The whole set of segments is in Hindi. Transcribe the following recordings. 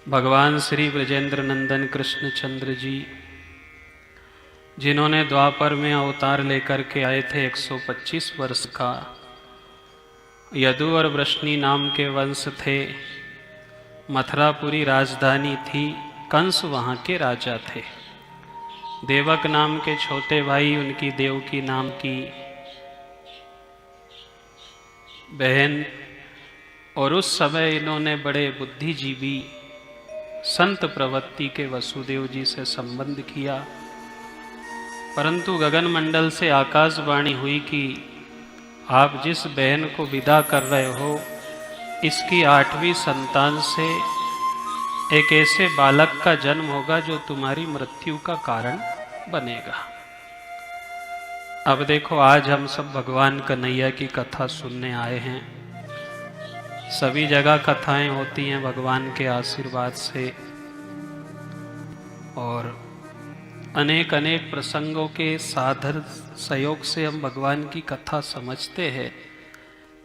भगवान श्री ब्रजेंद्र नंदन कृष्णचंद्र जी, जिन्होंने द्वापर में अवतार लेकर के आए थे, 125 वर्ष का यदु और वृष्णि नाम के वंश थे। मथुरापुरी राजधानी थी, कंस वहाँ के राजा थे। देवक नाम के छोटे भाई, उनकी देवकी नाम की बहन, और उस समय इन्होंने बड़े बुद्धिजीवी संत प्रवृत्ति के वसुदेव जी से संबंध किया, परंतु गगन मंडल से आकाशवाणी हुई कि आप जिस बहन को विदा कर रहे हो, इसकी 8वीं संतान से एक ऐसे बालक का जन्म होगा जो तुम्हारी मृत्यु का कारण बनेगा। अब देखो, आज हम सब भगवान कन्हैया की कथा सुनने आए हैं। सभी जगह कथाएं होती हैं भगवान के आशीर्वाद से, और अनेक अनेक प्रसंगों के साधन सहयोग से हम भगवान की कथा समझते हैं।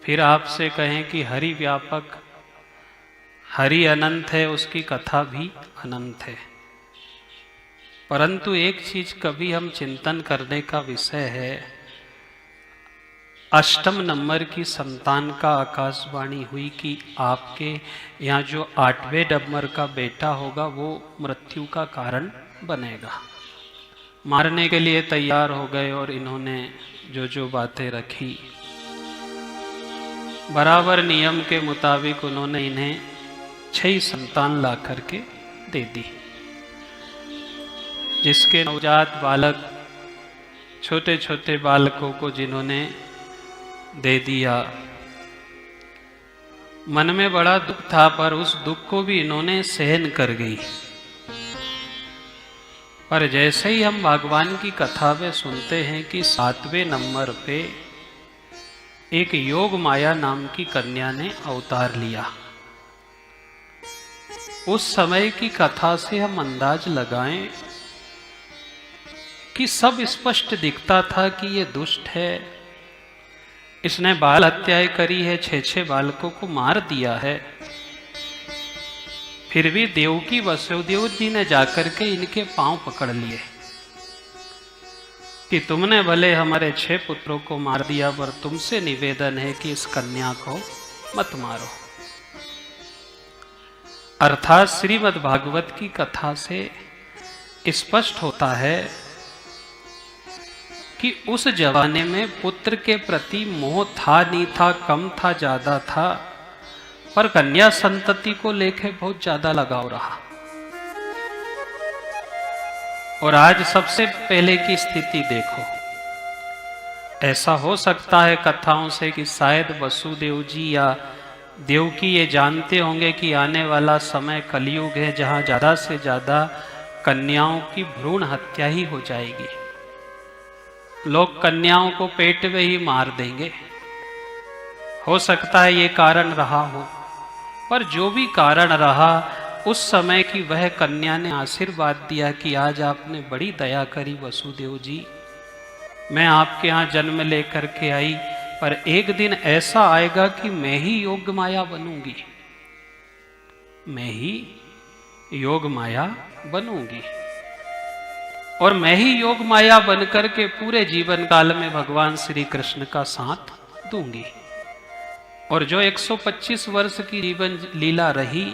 फिर आपसे कहें कि हरि व्यापक, हरि अनंत है, उसकी कथा भी अनंत है। परंतु एक चीज कभी हम चिंतन करने का विषय है, 8वें नंबर की संतान का आकाशवाणी हुई कि आपके यहाँ जो 8वें नंबर का बेटा होगा वो मृत्यु का कारण बनेगा। मारने के लिए तैयार हो गए और इन्होंने जो जो बातें रखी, बराबर नियम के मुताबिक उन्होंने इन्हें 6 संतान ला करके दे दी, जिसके नवजात बालक, छोटे छोटे बालकों को जिन्होंने दे दिया। मन में बड़ा दुख था, पर उस दुख को भी इन्होंने सहन कर गई। पर जैसे ही हम भगवान की कथा में सुनते हैं कि 7वें नंबर पे एक योग माया नाम की कन्या ने अवतार लिया, उस समय की कथा से हम अंदाज लगाएं कि सब स्पष्ट दिखता था कि ये दुष्ट है, इसने बाल हत्याएं करी है, 6 बालकों को मार दिया है। फिर भी देवकी वसुदेव जी ने जाकर के इनके पांव पकड़ लिए कि तुमने भले हमारे 6 पुत्रों को मार दिया, पर तुमसे निवेदन है कि इस कन्या को मत मारो। अर्थात श्रीमद् भागवत की कथा से स्पष्ट होता है कि उस जमाने में पुत्र के प्रति मोह था नहीं था, कम था ज्यादा था, पर कन्या संतति को लेकर बहुत ज्यादा लगाव रहा। और आज सबसे पहले की स्थिति देखो, ऐसा हो सकता है कथाओं से कि शायद वसुदेव जी या देवकी ये जानते होंगे कि आने वाला समय कलयुग है, जहां ज्यादा से ज्यादा कन्याओं की भ्रूण हत्या ही हो जाएगी। लोग कन्याओं को पेट में ही मार देंगे। हो सकता है ये कारण रहा हो, पर जो भी कारण रहा, उस समय की वह कन्या ने आशीर्वाद दिया कि आज आपने बड़ी दया करी वसुदेव जी, मैं आपके यहाँ जन्म लेकर के आई, पर एक दिन ऐसा आएगा कि मैं ही योग माया बनूंगी, मैं ही योग माया बनूंगी, और मैं ही योग माया बनकर के पूरे जीवन काल में भगवान श्री कृष्ण का साथ दूंगी। और जो 125 वर्ष की जीवन लीला रही,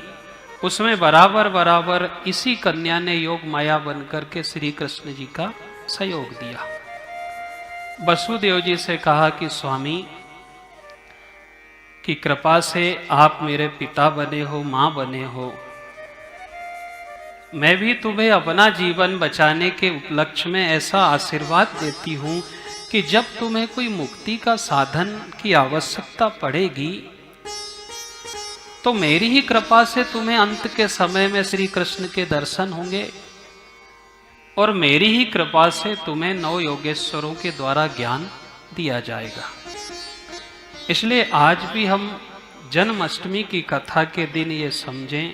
उसमें बराबर बराबर इसी कन्या ने योग माया बनकर के श्री कृष्ण जी का सहयोग दिया। वसुदेव जी से कहा कि स्वामी की कृपा से आप मेरे पिता बने हो, मां बने हो, मैं भी तुम्हें अपना जीवन बचाने के उपलक्ष्य में ऐसा आशीर्वाद देती हूं कि जब तुम्हें कोई मुक्ति का साधन की आवश्यकता पड़ेगी, तो मेरी ही कृपा से तुम्हें अंत के समय में श्री कृष्ण के दर्शन होंगे, और मेरी ही कृपा से तुम्हें 9 योगेश्वरों के द्वारा ज्ञान दिया जाएगा। इसलिए आज भी हम जन्माष्टमी की कथा के दिन ये समझें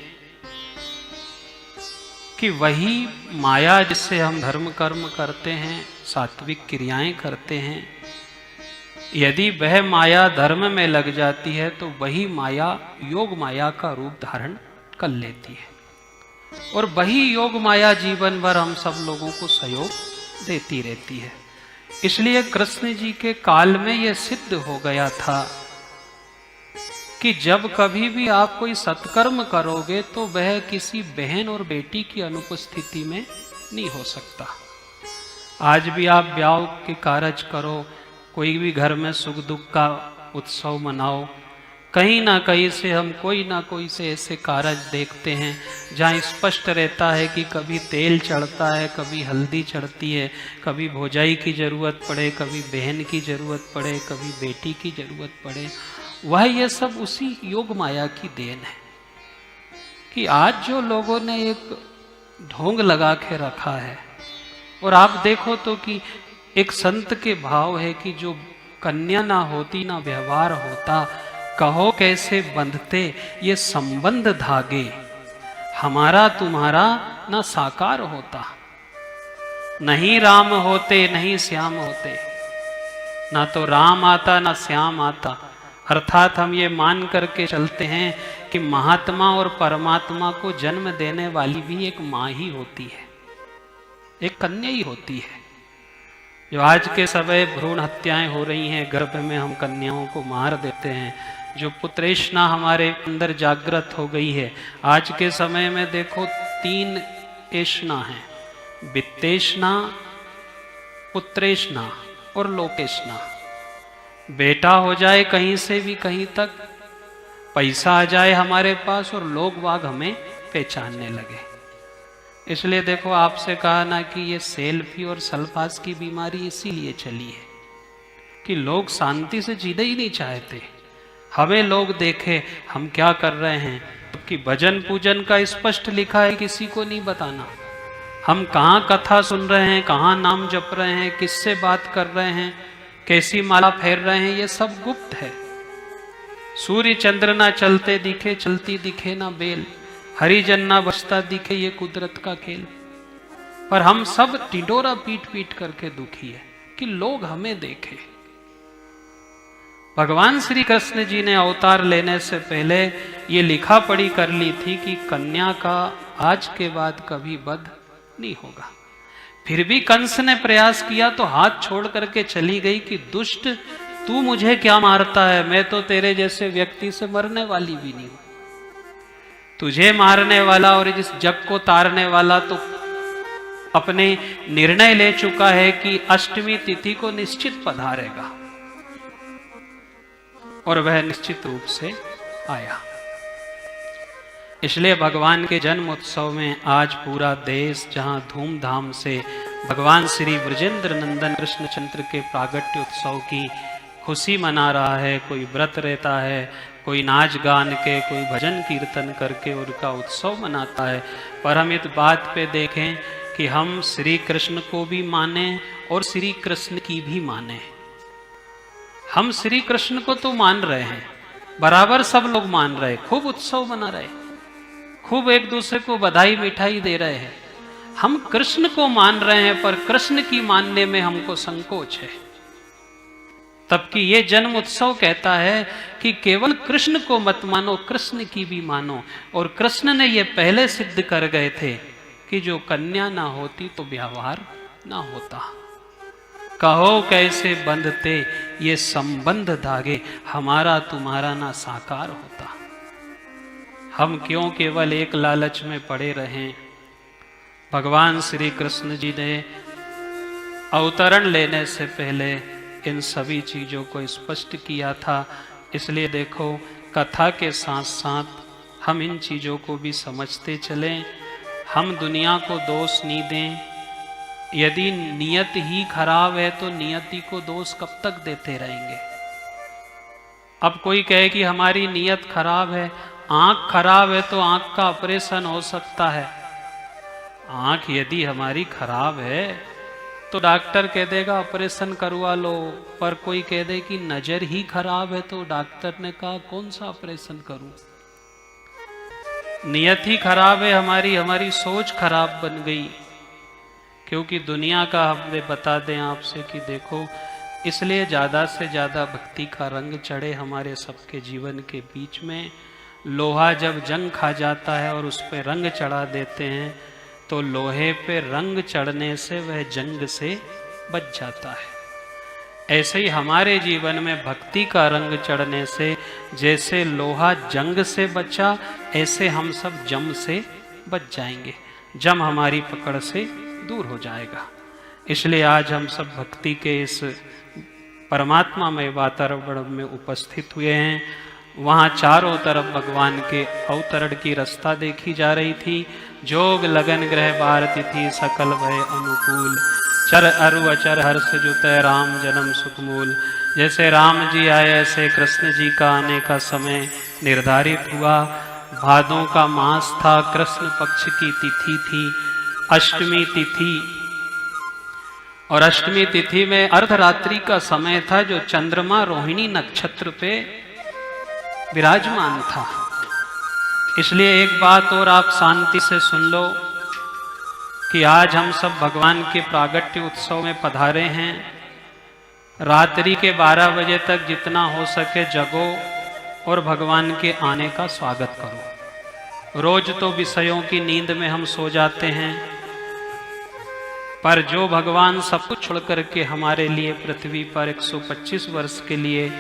कि वही माया जिससे हम धर्म कर्म करते हैं, सात्विक क्रियाएं करते हैं, यदि वह माया धर्म में लग जाती है तो वही माया योग माया का रूप धारण कर लेती है। और वही योग माया जीवन भर हम सब लोगों को सहयोग देती रहती है। इसलिए कृष्ण जी के काल में यह सिद्ध हो गया था कि जब कभी भी आप कोई सत्कर्म करोगे तो वह किसी बहन और बेटी की अनुपस्थिति में नहीं हो सकता। आज भी आप ब्याह के कार्य करो, कोई भी घर में सुख दुख का उत्सव मनाओ, कहीं ना कहीं से हम कोई ना कोई से ऐसे कार्य देखते हैं जहाँ स्पष्ट रहता है कि कभी तेल चढ़ता है, कभी हल्दी चढ़ती है, कभी भौजाई की जरूरत पड़े, कभी बहन की जरूरत पड़े, कभी बेटी की जरूरत पड़े। वह ये सब उसी योग माया की देन है कि आज जो लोगों ने एक ढोंग लगा के रखा है। और आप देखो तो कि एक संत के भाव है कि जो कन्या ना होती ना व्यवहार होता, कहो कैसे बंधते ये संबंध धागे, हमारा तुम्हारा ना साकार होता। नहीं राम होते नहीं श्याम होते, ना तो राम आता ना श्याम आता। अर्थात हम ये मान करके चलते हैं कि महात्मा और परमात्मा को जन्म देने वाली भी एक माँ ही होती है, एक कन्या ही होती है। जो आज के समय भ्रूण हत्याएं हो रही हैं, गर्भ में हम कन्याओं को मार देते हैं, जो पुत्रेष्णा हमारे अंदर जागृत हो गई है। आज के समय में देखो 3 एष्णा हैं, वित्तेष्णा, पुत्रेष्णा और लोकेष्णा। बेटा हो जाए कहीं से भी कहीं तक, पैसा आ जाए हमारे पास और लोग वाग हमें पहचानने लगे। इसलिए देखो आपसे कहा ना कि ये सेल्फी और सल्फास की बीमारी इसीलिए चली है कि लोग शांति से जीना ही नहीं चाहते। हमें लोग देखे हम क्या कर रहे हैं, कि भजन पूजन का स्पष्ट लिखा है, किसी को नहीं बताना। हम कहाँ कथा सुन रहे हैं, कहाँ नाम जप रहे हैं, किससे बात कर रहे हैं, कैसी माला फेर रहे हैं, ये सब गुप्त है। सूर्य चंद्र ना चलते दिखे, चलती दिखे ना बेल, हरिजन ना बचता दिखे, ये कुदरत का खेल। पर हम सब टिडोरा पीट पीट करके दुखी है कि लोग हमें देखे। भगवान श्री कृष्ण जी ने अवतार लेने से पहले ये लिखा पढ़ी कर ली थी कि कन्या का आज के बाद कभी वध नहीं होगा। फिर भी कंस ने प्रयास किया तो हाथ छोड़ करके चली गई कि दुष्ट, तू मुझे क्या मारता है, मैं तो तेरे जैसे व्यक्ति से मरने वाली भी नहीं हूं। तुझे मारने वाला और इस जग को तारने वाला तो अपने निर्णय ले चुका है कि अष्टमी तिथि को निश्चित पधारेगा, और वह निश्चित रूप से आया। इसलिए भगवान के जन्म उत्सव में आज पूरा देश जहां धूमधाम से भगवान श्री ब्रजेंद्र नंदन कृष्णचंद्र के प्रागट्य उत्सव की खुशी मना रहा है, कोई व्रत रहता है, कोई नाच गान के, कोई भजन कीर्तन करके उनका उत्सव मनाता है। पर हम इस बात पे देखें कि हम श्री कृष्ण को भी माने और श्री कृष्ण की भी माने। हम श्री कृष्ण को तो मान रहे हैं, बराबर सब लोग मान रहे, खूब उत्सव मना रहे, खूब एक दूसरे को बधाई मिठाई दे रहे हैं। हम कृष्ण को मान रहे हैं, पर कृष्ण की मानने में हमको संकोच है। तब कि ये जन्म उत्सव कहता है कि केवल कृष्ण को मत मानो, कृष्ण की भी मानो। और कृष्ण ने ये पहले सिद्ध कर गए थे कि जो कन्या ना होती तो व्यवहार ना होता। कहो कैसे बंधते ये संबंध धागे, हमारा तुम्हारा ना साकार होता। हम क्यों केवल एक लालच में पड़े रहें। भगवान श्री कृष्ण जी ने अवतरण लेने से पहले इन सभी चीजों को स्पष्ट किया था। इसलिए देखो कथा के साथ साथ हम इन चीजों को भी समझते चलें। हम दुनिया को दोष नहीं दें। यदि नियत ही खराब है तो नियति को दोष कब तक देते रहेंगे। अब कोई कहे कि हमारी नियत खराब है, आंख खराब है तो आंख का ऑपरेशन हो सकता है। आंख यदि हमारी खराब है तो डॉक्टर कह देगा ऑपरेशन करवा लो। पर कोई कह दे कि नजर ही खराब है तो डॉक्टर ने कहा कौन सा ऑपरेशन करूं। नियत ही खराब है हमारी, हमारी सोच खराब बन गई। क्योंकि दुनिया का हमने बता दें आपसे कि देखो, इसलिए ज़्यादा से ज़्यादा भक्ति का रंग चढ़े हमारे सबके जीवन के बीच में। लोहा जब जंग खा जाता है और उस पर रंग चढ़ा देते हैं तो लोहे पे रंग चढ़ने से वह जंग से बच जाता है। ऐसे ही हमारे जीवन में भक्ति का रंग चढ़ने से जैसे लोहा जंग से बचा, ऐसे हम सब जम से बच जाएंगे, जम हमारी पकड़ से दूर हो जाएगा। इसलिए आज हम सब भक्ति के इस परमात्मामय वातावरण में उपस्थित हुए हैं। वहाँ चारों तरफ भगवान के अवतरण की रास्ता देखी जा रही थी। जोग लगन ग्रह बार तिथि सकल भय अनुकूल, चर अरु अचर हर्ष जुतय राम जन्म सुखमूल। जैसे राम जी आए ऐसे कृष्ण जी का आने का समय निर्धारित हुआ। भादों का मास था, कृष्ण पक्ष की तिथि थी, अष्टमी तिथि। और अष्टमी तिथि में अर्धरात्रि का समय था, जो चंद्रमा रोहिणी नक्षत्र पे विराजमान था। इसलिए एक बात और आप शांति से सुन लो कि आज हम सब भगवान के प्रागट्य उत्सव में पधारे हैं। रात्रि के 12 बजे तक जितना हो सके जगो और भगवान के आने का स्वागत करो। रोज तो विषयों की नींद में हम सो जाते हैं, पर जो भगवान सब कुछ छोड़ करके हमारे लिए पृथ्वी पर 125 वर्ष के लिए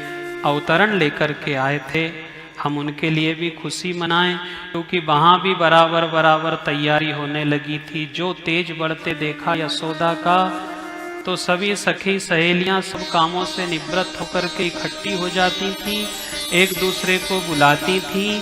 अवतरण लेकर के आए थे, हम उनके लिए भी खुशी मनाएं, क्योंकि वहाँ भी बराबर बराबर तैयारी होने लगी थी। जो तेज बढ़ते देखा यशोदा का, तो सभी सखी सहेलियां सब कामों से निवृत्त होकर के इकट्ठी हो जाती थी, एक दूसरे को बुलाती थी।